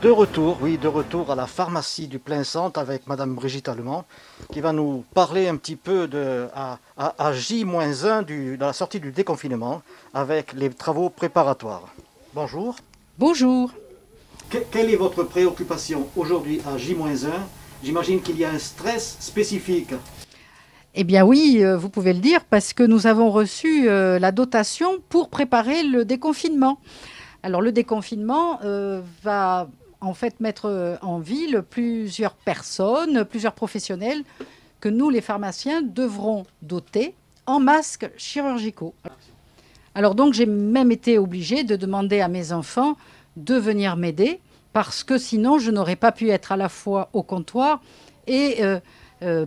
de retour, oui, de retour à la pharmacie du Plein Centre avec Madame Brigitte Allemand qui va nous parler un petit peu à J-1 de la sortie du déconfinement avec les travaux préparatoires. Bonjour. Bonjour. Quelle est votre préoccupation aujourd'hui à J-1? J'imagine qu'il y a un stress spécifique. Eh bien oui, vous pouvez le dire parce que nous avons reçu la dotation pour préparer le déconfinement. Alors le déconfinement va en fait mettre en ville plusieurs personnes, plusieurs professionnels que nous les pharmaciens devrons doter en masques chirurgicaux. Alors donc j'ai même été obligée de demander à mes enfants de venir m'aider parce que sinon je n'aurais pas pu être à la fois au comptoir et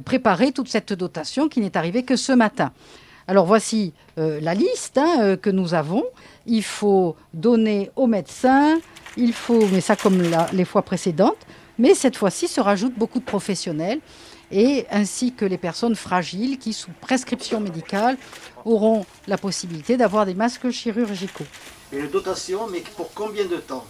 préparer toute cette dotation qui n'est arrivée que ce matin. Alors voici la liste que nous avons. Il faut donner aux médecins, il faut, mais ça comme les fois précédentes, mais cette fois-ci se rajoutent beaucoup de professionnels et ainsi que les personnes fragiles qui, sous prescription médicale, auront la possibilité d'avoir des masques chirurgicaux. Une dotation, mais pour combien de temps?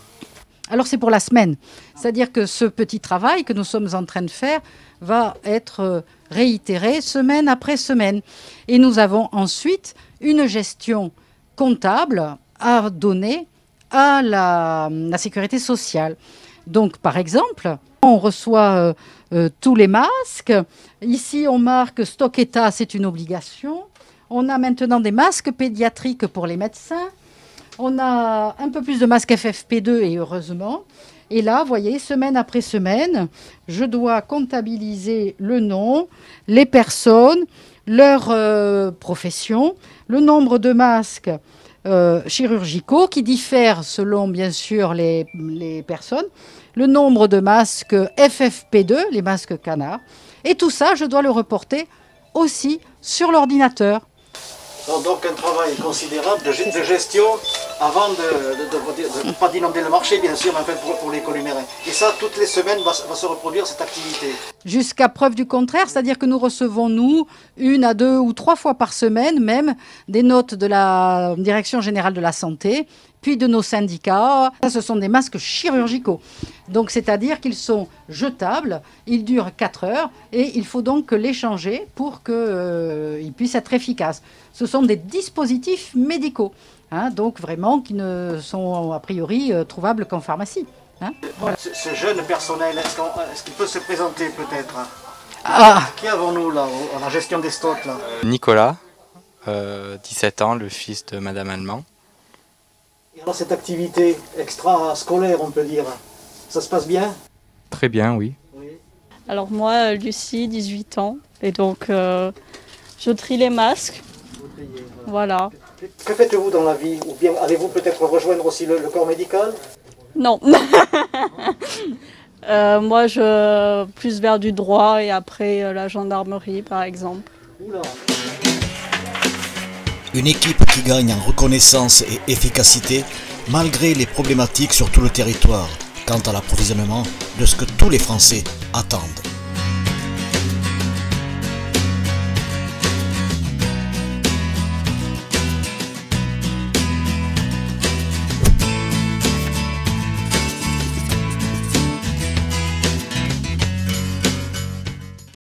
Alors c'est pour la semaine, c'est-à-dire que ce petit travail que nous sommes en train de faire va être réitéré semaine après semaine. Et nous avons ensuite une gestion comptable à donner à la sécurité sociale. Donc par exemple, on reçoit tous les masques. Ici on marque stock état, c'est une obligation. On a maintenant des masques pédiatriques pour les médecins. On a un peu plus de masques FFP2 et heureusement. Et là, vous voyez, semaine après semaine, je dois comptabiliser le nom, les personnes, leur profession, le nombre de masques chirurgicaux qui diffèrent selon, bien sûr, les personnes, le nombre de masques FFP2, les masques canards. Et tout ça, je dois le reporter aussi sur l'ordinateur. Donc un travail considérable de gestion avant de ne pas d'inonder le marché, bien sûr, mais en fait pour les columérins. Et ça, toutes les semaines, va se reproduire cette activité. Jusqu'à preuve du contraire, c'est-à-dire que nous recevons, nous, 1 à 2 ou 3 fois par semaine, même, des notes de la Direction générale de la santé, puis de nos syndicats. Ce sont des masques chirurgicaux. Donc, c'est-à-dire qu'ils sont jetables, ils durent 4 heures, et il faut donc les changer pour qu'ils puissent être efficaces. Ce sont des dispositifs médicaux, donc vraiment qui ne sont a priori trouvables qu'en pharmacie. Voilà. Ce jeune personnel, est-ce qu'il peut se présenter peut-être? Qui avons-nous là, à la gestion des stocks là? Nicolas, 17 ans, le fils de Madame Allemand. Et alors cette activité extra-scolaire, on peut dire, ça se passe bien? Très bien, oui. Alors moi, Lucie, 18 ans, et donc je trie les masques. Voilà. Que faites-vous dans la vie? Ou bien allez-vous peut-être rejoindre aussi le corps médical? Non. Moi, je plus vers du droit et après la gendarmerie, par exemple. Oula. Une équipe qui gagne en reconnaissance et efficacité malgré les problématiques sur tout le territoire quant à l'approvisionnement de ce que tous les Français attendent.